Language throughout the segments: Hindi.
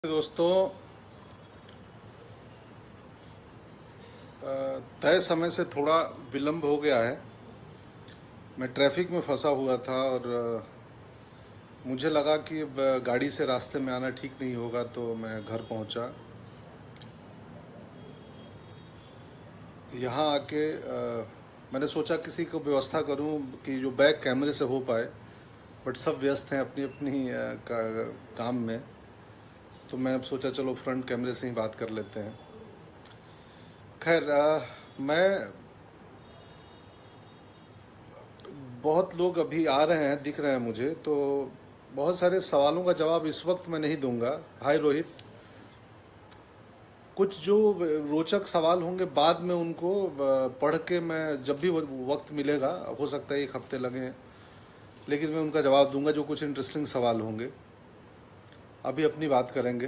दोस्तों, तय समय से थोड़ा विलंब हो गया है। मैं ट्रैफिक में फंसा हुआ था और मुझे लगा कि अब गाड़ी से रास्ते में आना ठीक नहीं होगा, तो मैं घर पहुंचा। यहाँ आके मैंने सोचा किसी को व्यवस्था करूं कि जो बैक कैमरे से हो पाए, बट सब व्यस्त हैं अपनी अपनी काम में। तो मैं अब सोचा चलो फ्रंट कैमरे से ही बात कर लेते हैं। खैर, मैं बहुत लोग अभी आ रहे हैं, दिख रहे हैं मुझे, तो बहुत सारे सवालों का जवाब इस वक्त मैं नहीं दूंगा। हाय रोहित। कुछ जो रोचक सवाल होंगे बाद में उनको पढ़ के मैं जब भी वक्त मिलेगा, हो सकता है एक हफ्ते लगे, लेकिन मैं उनका जवाब दूंगा जो कुछ इंटरेस्टिंग सवाल होंगे। अभी अपनी बात करेंगे।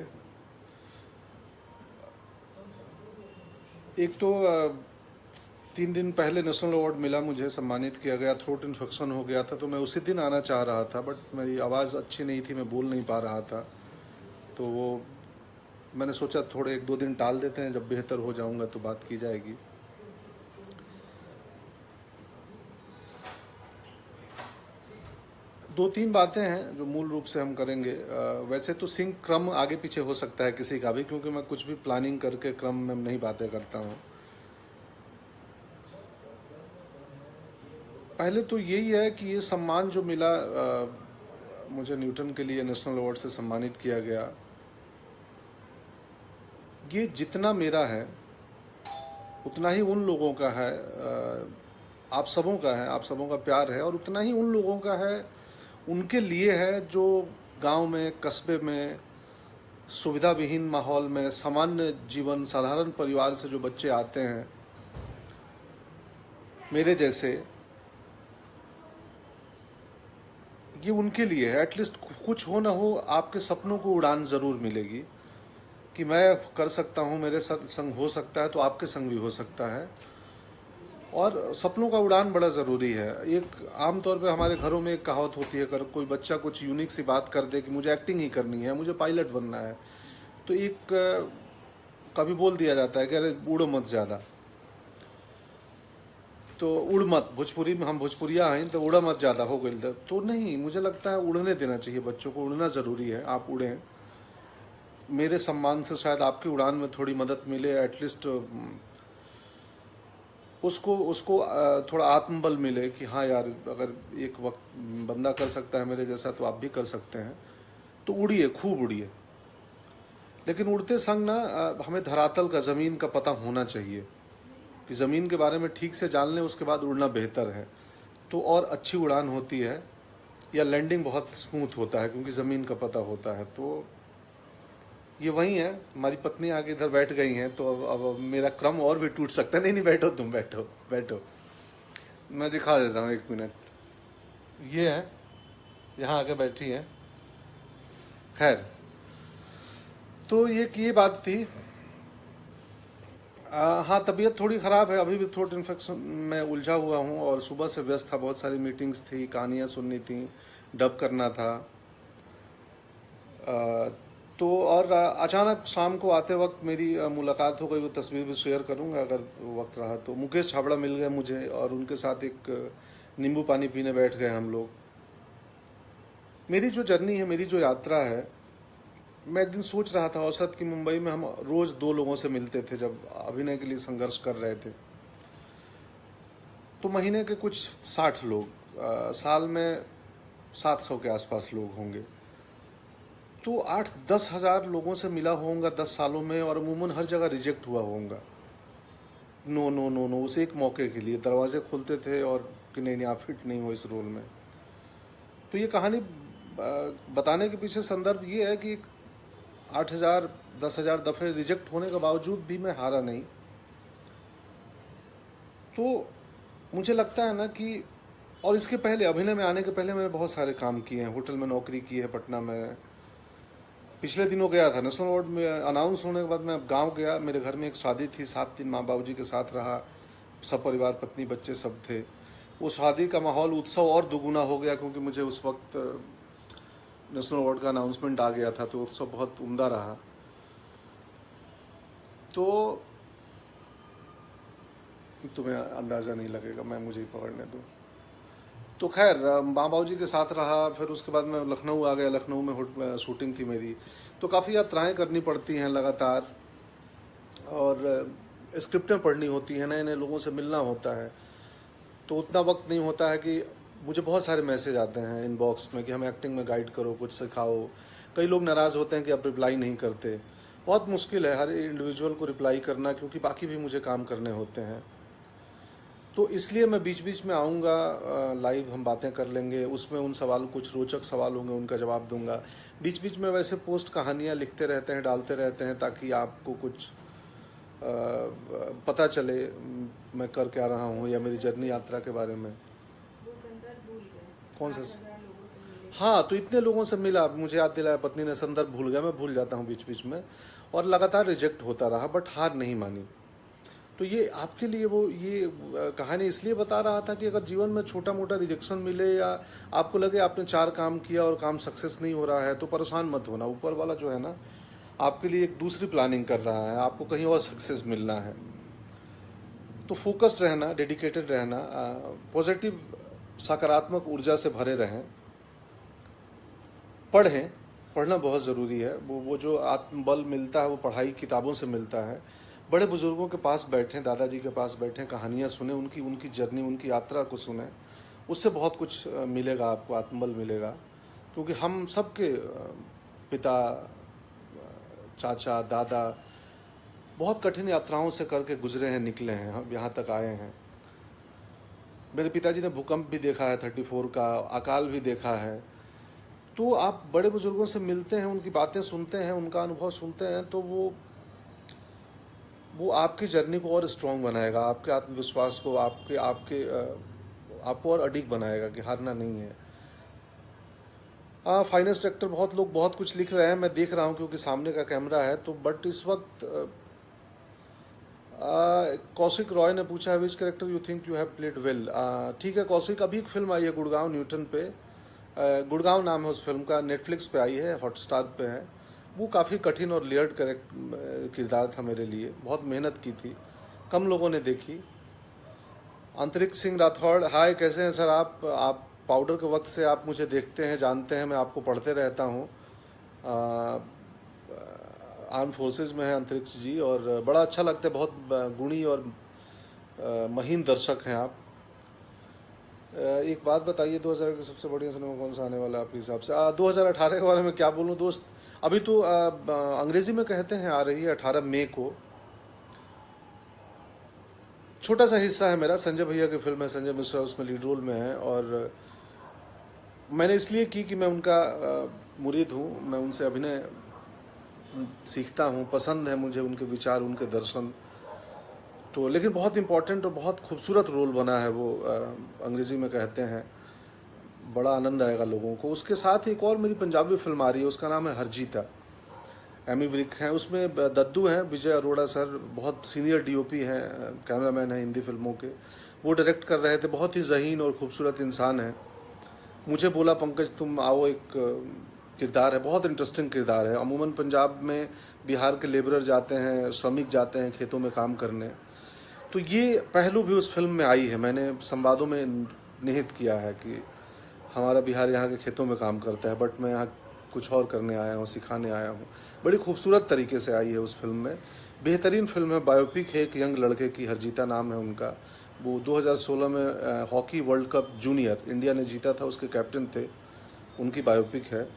एक तो 3 दिन पहले नेशनल अवार्ड मिला, मुझे सम्मानित किया गया। थ्रोट इन्फेक्शन हो गया था, तो मैं उसी दिन आना चाह रहा था, बट मेरी आवाज़ अच्छी नहीं थी, मैं बोल नहीं पा रहा था। तो वो मैंने सोचा थोड़े 1-2 दिन टाल देते हैं, जब बेहतर हो जाऊंगा तो बात की जाएगी। दो तीन बातें हैं जो मूल रूप से हम करेंगे। वैसे तो सिंक क्रम आगे पीछे हो सकता है किसी का भी, क्योंकि मैं कुछ भी प्लानिंग करके क्रम में नहीं बातें करता हूँ। पहले तो यही है कि ये सम्मान जो मिला, मुझे न्यूटन के लिए नेशनल अवार्ड से सम्मानित किया गया, ये जितना मेरा है उतना ही उन लोगों का है, आप सबों का है, आप सबों का प्यार है, और उतना ही उन लोगों का है, उनके लिए है जो गांव में, कस्बे में, सुविधा विहीन माहौल में, सामान्य जीवन, साधारण परिवार से जो बच्चे आते हैं मेरे जैसे, ये उनके लिए है। एटलीस्ट कुछ हो ना हो, आपके सपनों को उड़ान ज़रूर मिलेगी कि मैं कर सकता हूँ, मेरे संग हो सकता है तो आपके संग भी हो सकता है। और सपनों का उड़ान बड़ा ज़रूरी है। एक आमतौर पे हमारे घरों में एक कहावत होती है, अगर कोई बच्चा कुछ यूनिक सी बात कर दे कि मुझे एक्टिंग ही करनी है, मुझे पायलट बनना है, तो एक कभी बोल दिया जाता है कि अरे उड़ो मत ज़्यादा, तो उड़ मत। भोजपुरी में हम भोजपुरिया हैं, तो उड़ा मत ज़्यादा हो गई। तो नहीं, मुझे लगता है उड़ने देना चाहिए बच्चों को, उड़ना ज़रूरी है। आप उड़ें, मेरे सम्मान से शायद आपकी उड़ान में थोड़ी मदद मिले, एटलीस्ट उसको उसको थोड़ा आत्मबल मिले कि हाँ यार, अगर एक वक्त बंदा कर सकता है मेरे जैसा, तो आप भी कर सकते हैं। तो उड़िए, खूब उड़िए, लेकिन उड़ते संग ना हमें धरातल का, ज़मीन का पता होना चाहिए कि ज़मीन के बारे में ठीक से जान लें, उसके बाद उड़ना बेहतर है। तो और अच्छी उड़ान होती है, या लैंडिंग बहुत स्मूथ होता है, क्योंकि ज़मीन का पता होता है। तो ये वही है। हमारी पत्नी आके इधर बैठ गई हैं, तो अब मेरा क्रम और भी टूट सकता है। नहीं नहीं, बैठो, तुम बैठो बैठो, मैं दिखा देता हूँ, 1 मिनट। ये है, यहाँ आके बैठी है। खैर, तो ये बात थी। हाँ, तबीयत थोड़ी ख़राब है, अभी भी थ्रोट इन्फेक्शन में उलझा हुआ हूँ, और सुबह से व्यस्त था, बहुत सारी मीटिंग्स थी, कहानियाँ सुननी थी, डब करना था। तो और अचानक शाम को आते वक्त मेरी मुलाकात हो गई, वो तस्वीर भी शेयर करूंगा अगर वक्त रहा तो। मुकेश छाबड़ा मिल गए मुझे, और उनके साथ एक नींबू पानी पीने बैठ गए हम लोग। मेरी जो जर्नी है, मेरी जो यात्रा है, मैं एक दिन सोच रहा था औसत कि मुंबई में हम रोज़ 2 लोगों से मिलते थे जब अभिनय के लिए संघर्ष कर रहे थे। तो महीने के कुछ 60 लोग, साल में 700 के आसपास लोग होंगे। तो 8-10 हज़ार लोगों से मिला होऊंगा 10 सालों में, और अमूमन हर जगह रिजेक्ट हुआ होऊंगा। नो नो नो नो, उस एक मौके के लिए दरवाजे खुलते थे और कि नहीं नहीं, आप फिट नहीं हो इस रोल में। तो ये कहानी बताने के पीछे संदर्भ ये है कि 8,000 10,000 दफ़े रिजेक्ट होने के बावजूद भी मैं हारा नहीं। तो मुझे लगता है ना कि, और इसके पहले, अभिनय में आने के पहले मैंने बहुत सारे काम किए हैं। होटल में नौकरी की है पटना में। पिछले दिनों गया था नेशनल अवार्ड में अनाउंस होने के बाद, मैं गांव गया। मेरे घर में एक शादी थी, 7 दिन माँ बाबूजी के साथ रहा, सब परिवार, पत्नी बच्चे सब थे। वो शादी का माहौल, उत्सव और दुगुना हो गया, क्योंकि मुझे उस वक्त नेशनल अवार्ड का अनाउंसमेंट आ गया था, तो उत्सव बहुत उम्दा रहा। तो तुम्हें अंदाज़ा नहीं लगेगा, मैं मुझे ही पकड़ने दो। तो खैर माँ बाबू जी के साथ रहा, फिर उसके बाद मैं लखनऊ आ गया। लखनऊ में शूटिंग थी मेरी, तो काफ़ी यात्राएं करनी पड़ती हैं लगातार, और स्क्रिप्टें पढ़नी होती हैं, नए नए लोगों से मिलना होता है। तो उतना वक्त नहीं होता है कि मुझे बहुत सारे मैसेज आते हैं इनबॉक्स में कि हमें एक्टिंग में गाइड करो, कुछ सिखाओ। कई लोग नाराज़ होते हैं कि आप रिप्लाई नहीं करते। बहुत मुश्किल है हर इंडिविजुअल को रिप्लाई करना, क्योंकि बाकी भी मुझे काम करने होते हैं। तो इसलिए मैं बीच बीच में आऊँगा, लाइव हम बातें कर लेंगे, उसमें उन सवाल, कुछ रोचक सवाल होंगे, उनका जवाब दूंगा। बीच बीच में वैसे पोस्ट कहानियाँ लिखते रहते हैं, डालते रहते हैं, ताकि आपको कुछ पता चले मैं कर क्या रहा हूँ, या मेरी जर्नी यात्रा के बारे में। वो संदर्भ भूल गए। कौन सा? 8,000 लोगों से मिले। हाँ, तो इतने लोगों से मिला, मुझे याद दिलाया पत्नी ने, संदर्भ भूल गया। मैं भूल जाता हूँ बीच बीच में, और लगातार रिजेक्ट होता रहा, बट हार नहीं मानी। तो ये आपके लिए वो ये कहानी इसलिए बता रहा था कि अगर जीवन में छोटा मोटा रिजेक्शन मिले, या आपको लगे आपने 4 काम किया और काम सक्सेस नहीं हो रहा है, तो परेशान मत होना। ऊपर वाला जो है ना, आपके लिए एक दूसरी प्लानिंग कर रहा है, आपको कहीं और सक्सेस मिलना है। तो फोकस्ड रहना, डेडिकेटेड रहना, पॉजिटिव सकारात्मक ऊर्जा से भरे रहें, पढ़ें। पढ़ना बहुत ज़रूरी है। वो जो आत्मबल मिलता है वो पढ़ाई किताबों से मिलता है। बड़े बुजुर्गों के पास बैठें, दादाजी के पास बैठें, कहानियाँ सुने, उनकी जर्नी, उनकी यात्रा को सुने। उससे बहुत कुछ मिलेगा आपको, आत्मबल मिलेगा। क्योंकि हम सबके पिता, चाचा, दादा बहुत कठिन यात्राओं से करके गुजरे हैं, निकले हैं, हम यहाँ तक आए हैं। मेरे पिताजी ने भूकंप भी देखा है 34 का, अकाल भी देखा है। तो आप बड़े बुजुर्गों से मिलते हैं, उनकी बातें सुनते हैं, उनका अनुभव सुनते हैं, तो वो आपकी जर्नी को और स्ट्रॉन्ग बनाएगा, आपके आत्मविश्वास को, आपको और अडिग बनाएगा कि हारना नहीं है। फाइनेंस सेक्टर, बहुत लोग बहुत कुछ लिख रहे हैं, मैं देख रहा हूँ क्योंकि सामने का कैमरा है। तो बट इस वक्त कौशिक रॉय ने पूछा, विच character you think you have played well. ठीक है कौशिक, अभी एक फिल्म आई है गुड़गांव न्यूटन पे, गुड़गांव नाम है उस फिल्म का, नेटफ्लिक्स पे आई है, हॉटस्टार पे है। वो काफ़ी कठिन और लेयर्ड किरदार था मेरे लिए, बहुत मेहनत की थी, कम लोगों ने देखी। अंतरिक्ष सिंह राठौड़, हाय, कैसे हैं सर आप पाउडर के वक्त से आप मुझे देखते हैं, जानते हैं, मैं आपको पढ़ते रहता हूँ। आर्म फोर्सेस में है अंतरिक्ष जी, और बड़ा अच्छा लगता है, बहुत गुणी और महीन दर्शक हैं आप। एक बात बताइए, 2000 की सबसे बढ़िया सिनेमा कौन सा आने वाला है आपके हिसाब से? 2018 के बारे में क्या बोलूँ दोस्त, अभी तो अंग्रेजी में कहते हैं आ रही है 18 मई को। छोटा सा हिस्सा है मेरा, संजय भैया की फिल्म है, संजय मिश्रा उसमें लीड रोल में है, और मैंने इसलिए की कि मैं उनका मुरीद हूँ, मैं उनसे अभिनय सीखता हूँ, पसंद है मुझे उनके विचार, उनके दर्शन। तो लेकिन बहुत इम्पोर्टेंट और बहुत खूबसूरत रोल बना है वो, अंग्रेज़ी में कहते हैं, बड़ा आनंद आएगा लोगों को। उसके साथ एक और मेरी पंजाबी फिल्म आ रही है, उसका नाम है हरजीता, एमी विर्क हैं उसमें, दद्दू हैं, विजय अरोड़ा सर बहुत सीनियर डीओपी हैं, कैमरामैन हैं हिंदी फिल्मों के, वो डायरेक्ट कर रहे थे। बहुत ही ज़हीन और खूबसूरत इंसान है। मुझे बोला पंकज तुम आओ, एक किरदार है, बहुत इंटरेस्टिंग किरदार है। अमूमन पंजाब में बिहार के लेबरर जाते हैं, श्रमिक जाते हैं खेतों में काम करने, तो ये पहलू भी उस फिल्म में आई है। मैंने संवादों में निहित किया है कि हमारा बिहार यहाँ के खेतों में काम करता है, बट मैं यहाँ कुछ और करने आया हूँ, सिखाने आया हूँ। बड़ी खूबसूरत तरीके से आई है उस फिल्म में, बेहतरीन फिल्म है, बायोपिक है एक यंग लड़के की, हरजीता नाम है उनका। वो 2016 में hockey world cup junior India ने जीता था, उसके कैप्टन थे, उनकी बायोपिक है।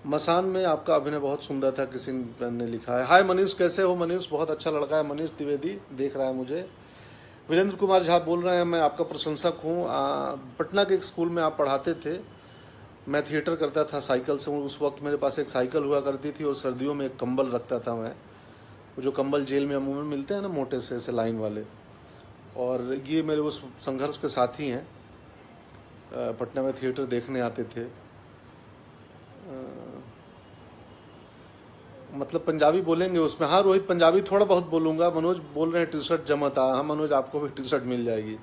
मसान में आपका अभिनय बहुत सुंदर था, किसी ने लिखा है। हाय मनीष, कैसे हो मनीष? बहुत अच्छा लड़का है मनीष द्विवेदी, देख रहा है मुझे। वीरेंद्र कुमार झा बोल रहे हैं, मैं आपका प्रशंसक हूँ। पटना के एक स्कूल में आप पढ़ाते थे, मैं थिएटर करता था साइकिल से। उस वक्त मेरे पास एक साइकिल हुआ करती थी, और सर्दियों में एक कंबल रखता था मैं, वो जो कंबल जेल में अमूमन मिलते हैं ना, मोटे से ऐसे लाइन वाले। और ये मेरे उस संघर्ष के साथी हैं, पटना में थिएटर देखने आते थे। मतलब पंजाबी बोलेंगे उसमें? हाँ रोहित, पंजाबी थोड़ा बहुत बोलूँगा। मनोज बोल रहे हैं टी शर्ट जमा था। हाँ मनोज, आपको भी टी शर्ट मिल जाएगी।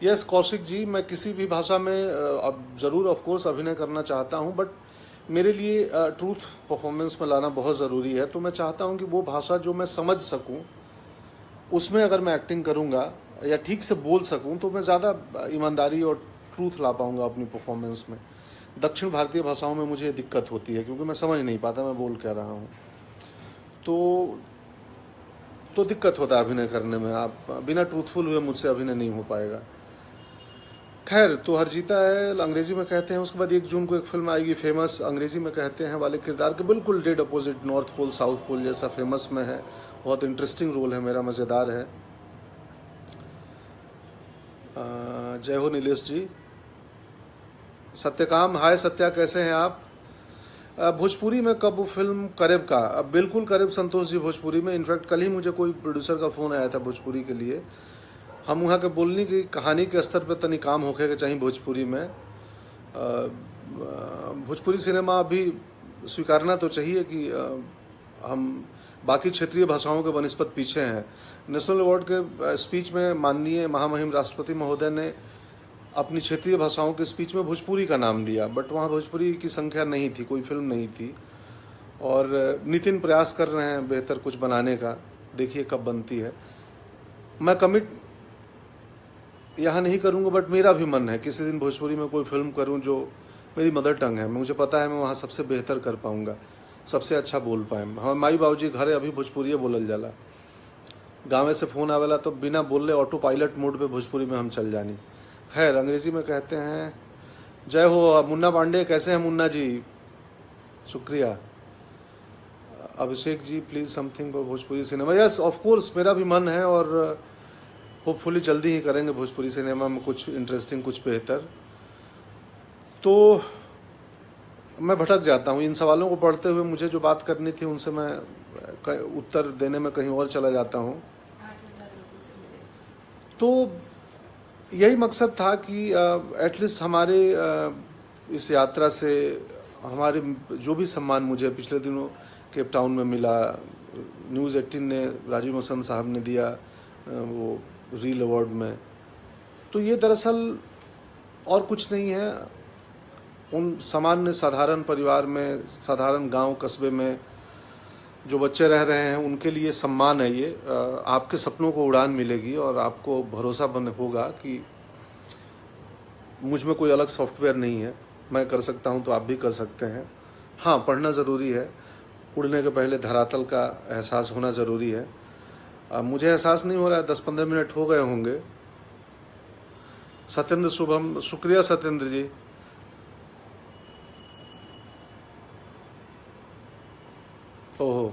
यस कौशिक जी, मैं किसी भी भाषा में अब ज़रूर ऑफ कोर्स अभिनय करना चाहता हूं, बट मेरे लिए ट्रूथ परफॉर्मेंस में लाना बहुत ज़रूरी है। तो मैं चाहता हूं कि वो भाषा जो मैं समझ सकूं उसमें अगर मैं एक्टिंग करूंगा या ठीक से बोल सकूं तो मैं ज़्यादा ईमानदारी और ट्रूथ ला पाऊंगा अपनी परफॉर्मेंस में। दक्षिण भारतीय भाषाओं में मुझे दिक्कत होती है क्योंकि मैं समझ नहीं पाता मैं बोल क्या रहा हूँ, तो दिक्कत होता है अभिनय करने में। आप बिना ट्रूथफुल हुए मुझसे अभिनय नहीं हो पाएगा। खैर, तो हरजीता है अंग्रेजी में कहते हैं। उसके बाद 1 जून को एक फिल्म आएगी फेमस, अंग्रेजी में कहते हैं वाले किरदार के बिल्कुल dead opposite, north pole south pole जैसा फेमस में है। बहुत इंटरेस्टिंग रोल है मेरा, मज़ेदार है। जय हो नीलेश जी। सत्यकाम, हाय सत्या, कैसे हैं आप? भोजपुरी में कब फिल्म करीब का? अब बिल्कुल करीब संतोष जी, भोजपुरी में। इनफैक्ट कल ही मुझे कोई प्रोड्यूसर का फ़ोन आया था भोजपुरी के लिए। हम वहाँ के बोलने की कहानी के स्तर पे तनी काम होके के चाहिए भोजपुरी में। भोजपुरी सिनेमा अभी स्वीकारना तो चाहिए कि हम बाकी क्षेत्रीय भाषाओं के बनिस्बत पीछे हैं। नेशनल अवार्ड के स्पीच में माननीय महामहिम राष्ट्रपति महोदय ने अपनी क्षेत्रीय भाषाओं के स्पीच में भोजपुरी का नाम लिया, बट वहाँ भोजपुरी की संख्या नहीं थी, कोई फिल्म नहीं थी। और नितिन प्रयास कर रहे हैं बेहतर कुछ बनाने का, देखिए कब बनती है। मैं कमिट यहाँ नहीं करूँगा, बट मेरा भी मन है किसी दिन भोजपुरी में कोई फिल्म करूँ जो मेरी मदर टंग है। मुझे पता है मैं वहाँ सबसे बेहतर कर पाऊँगा, सबसे अच्छा बोल पाए। हाँ, माई बाबूजी घरे अभी भोजपुरी बोलल जाला, गाँव से फ़ोन आवेला तो बिना बोलले ऑटो पायलट मोड पे भोजपुरी में हम चल जानी। खैर, अंग्रेजी में कहते हैं। जय हो मुन्ना पांडे, कैसे हैं मुन्ना जी? शुक्रिया। Abhishek ji, please something for Bhojpuri cinema. Yes of course, मेरा भी मन है और होपफुली जल्दी ही करेंगे भोजपुरी सिनेमा में कुछ इंटरेस्टिंग, कुछ बेहतर। तो मैं भटक जाता हूँ इन सवालों को पढ़ते हुए। मुझे जो बात करनी थी उनसे मैं उत्तर देने में कहीं और चला जाता हूँ। 8,000 लोगों से मिले। तो यही मकसद था कि एटलीस्ट हमारे इस यात्रा से हमारे जो भी सम्मान मुझे पिछले दिनों केप टाउन में मिला, न्यूज़ 18 ने राजीव मसंद साहब ने दिया वो रील अवार्ड में, तो ये दरअसल और कुछ नहीं है। उन सामान्य साधारण परिवार में, साधारण गांव कस्बे में जो बच्चे रह रहे हैं उनके लिए सम्मान है ये। आपके सपनों को उड़ान मिलेगी और आपको भरोसा होगा कि मुझ में कोई अलग सॉफ्टवेयर नहीं है, मैं कर सकता हूं तो आप भी कर सकते हैं। हाँ, पढ़ना ज़रूरी है, उड़ने के पहले धरातल का एहसास होना ज़रूरी है। मुझे एहसास नहीं हो रहा है, 10-15 मिनट हो गए होंगे। सत्येंद्र शुभम, शुक्रिया सत्येंद्र जी। ओहो,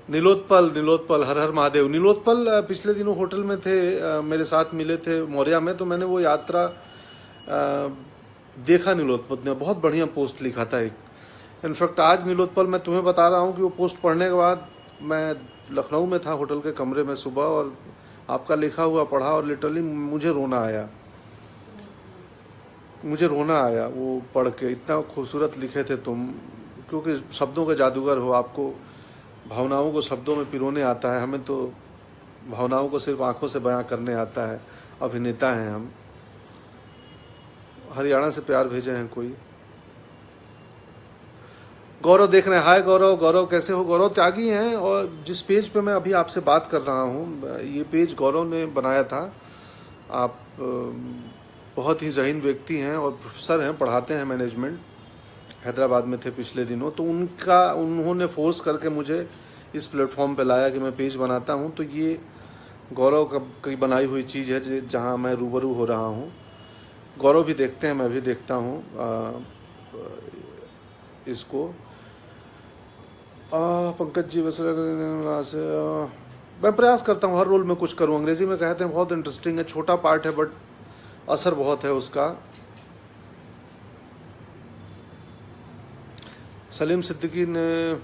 नीलोत्पल, हर हर महादेव। नीलोत्पल पिछले दिनों होटल में थे, मेरे साथ मिले थे मौर्या में, तो मैंने वो यात्रा देखा। नीलोत्पल ने बहुत बढ़िया पोस्ट लिखा था एक। इनफैक्ट आज नीलोत्पल, मैं तुम्हें बता रहा हूँ कि वो पोस्ट पढ़ने के बाद मैं लखनऊ में था होटल के कमरे में सुबह, और आपका लिखा हुआ पढ़ा और लिटरली मुझे रोना आया वो पढ़ के। इतना खूबसूरत लिखे थे तुम, क्योंकि शब्दों के जादूगर हो, आपको भावनाओं को शब्दों में पिरोने आता है। हमें तो भावनाओं को सिर्फ आंखों से बयां करने आता है, अभिनेता हैं हम। हरियाणा से प्यार भेजे हैं कोई। गौरव देख रहे हैं, हाय गौरव कैसे हो? गौरव त्यागी हैं, और जिस पेज पे मैं अभी आपसे बात कर रहा हूँ ये पेज गौरव ने बनाया था। आप बहुत ही ज़हीन व्यक्ति हैं और प्रोफेसर हैं, पढ़ाते हैं मैनेजमेंट, हैदराबाद में थे पिछले दिनों। तो उन्होंने फोर्स करके मुझे इस प्लेटफॉर्म पे लाया कि मैं पेज बनाता हूँ। तो ये गौरव की बनाई हुई चीज़ है जहाँ मैं रूबरू हो रहा हूँ। गौरव भी देखते हैं, मैं भी देखता हूँ इसको। पंकज जी, वैसे मैं प्रयास करता हूँ हर रोल में कुछ करूँ। अंग्रेजी में कहते हैं बहुत इंटरेस्टिंग है, छोटा पार्ट है बट असर बहुत है उसका। सलीम सिद्दीकी ने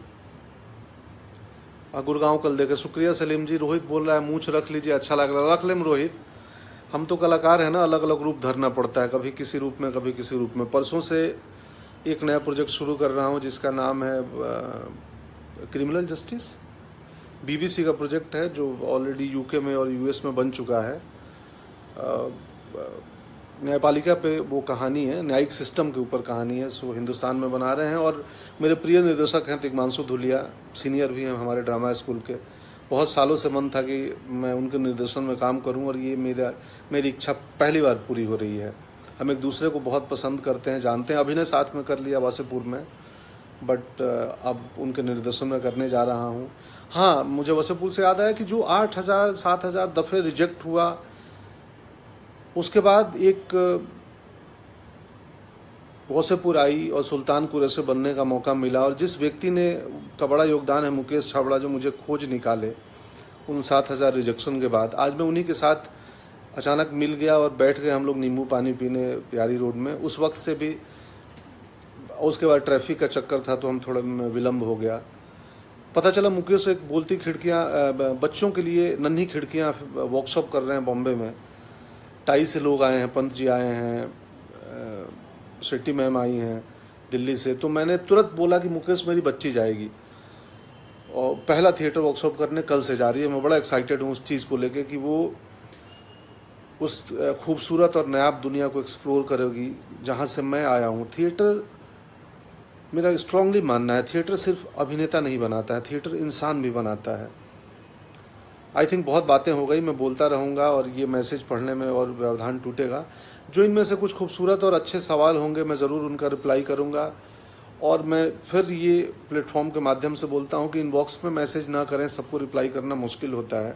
गुड़गांव कल देखे, शुक्रिया सलीम जी। रोहित बोल रहा है मूंछ रख लीजिए, अच्छा लग रहा है। रख लें रोहित, हम तो कलाकार हैं ना, अलग अलग रूप धरना पड़ता है, कभी किसी रूप में कभी किसी रूप में। परसों से एक नया प्रोजेक्ट शुरू कर रहा हूँ जिसका नाम है क्रिमिनल जस्टिस। बीबीसी का प्रोजेक्ट है जो ऑलरेडी यूके में और यूएस में बन चुका है। न्यायपालिका पे वो कहानी है, न्यायिक सिस्टम के ऊपर कहानी है, सो हिंदुस्तान में बना रहे हैं। और मेरे प्रिय निर्देशक हैं तिग्मांशु धुलिया, सीनियर भी हैं हमारे ड्रामा स्कूल के। बहुत सालों से मन था कि मैं उनके निर्देशन में काम करूं, और ये मेरी इच्छा पहली बार पूरी हो रही है। हम एक दूसरे को बहुत पसंद करते हैं, जानते हैं, अभिनय साथ में कर लिया वासेपुर में, बट अब उनके निर्देशन में करने जा रहा हूँ। हाँ, मुझे वासेपुर से याद आया कि जो 8,000 7,000 दफ़े रिजेक्ट हुआ, उसके बाद एक वासेपुर आई और सुल्तानपुर ऐसे बनने का मौका मिला। और जिस व्यक्ति ने का बड़ा योगदान है, मुकेश छाबड़ा, जो मुझे खोज निकाले उन 7,000 रिजेक्शन के बाद, आज मैं उन्हीं के साथ अचानक मिल गया और बैठ गए हम लोग नींबू पानी पीने प्यारी रोड में। उस वक्त से भी, उसके बाद ट्रैफिक का चक्कर था तो हम थोड़ा विलम्ब हो गया। पता चला मुकेश एक बोलती खिड़कियाँ, बच्चों के लिए नन्ही खिड़कियाँ वर्कशॉप कर रहे हैं बॉम्बे में। टाई से लोग आए हैं, पंत जी आए हैं, शेट्टी मैम आई हैं दिल्ली से। तो मैंने तुरंत बोला कि मुकेश, मेरी बच्ची जाएगी और पहला थिएटर वर्कशॉप करने कल से जा रही है। मैं बड़ा एक्साइटेड हूँ उस चीज़ को लेके कि वो उस खूबसूरत और नायाब दुनिया को एक्सप्लोर करेगी जहाँ से मैं आया हूँ। थिएटर, मेरा स्ट्रांगली मानना है, थिएटर सिर्फ अभिनेता नहीं बनाता है, थिएटर इंसान भी बनाता है। आई थिंक बहुत बातें हो गई, मैं बोलता रहूँगा और ये मैसेज पढ़ने में और व्यवधान टूटेगा। जो इनमें से कुछ खूबसूरत और अच्छे सवाल होंगे, मैं ज़रूर उनका रिप्लाई करूँगा। और मैं फिर ये प्लेटफॉर्म के माध्यम से बोलता हूँ कि इनबॉक्स में मैसेज ना करें, सबको रिप्लाई करना मुश्किल होता है।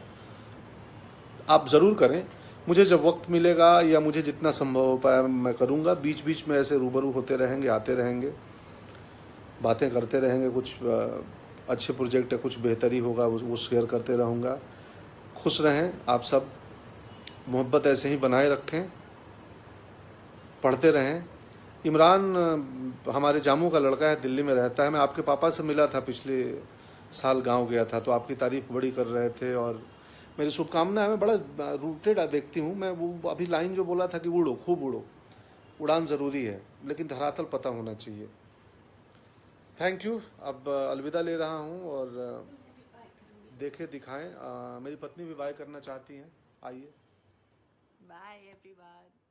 आप ज़रूर करें, मुझे जब वक्त मिलेगा या मुझे जितना संभव हो पाया मैं करूँगा। बीच बीच में ऐसे रूबरू होते रहेंगे, आते रहेंगे, बातें करते रहेंगे। कुछ अच्छे प्रोजेक्ट है, कुछ बेहतरी होगा, वो शेयर करते रहूँगा। खुश रहें आप सब, मोहब्बत ऐसे ही बनाए रखें, पढ़ते रहें। इमरान हमारे जामू का लड़का है, दिल्ली में रहता है। मैं आपके पापा से मिला था, पिछले साल गांव गया था, तो आपकी तारीफ बड़ी कर रहे थे और मेरी शुभकामनाएं। मैं बड़ा रूटेड व्यक्ति हूँ मैं। वो अभी लाइन जो बोला था कि उड़ो, खूब उड़ो, उड़ान ज़रूरी है लेकिन धरातल पता होना चाहिए। Thank you. अब अलविदा ले रहा हूँ और देखे दिखाएं। मेरी पत्नी भी बाय करना चाहती हैं, आइए। Bye everyone.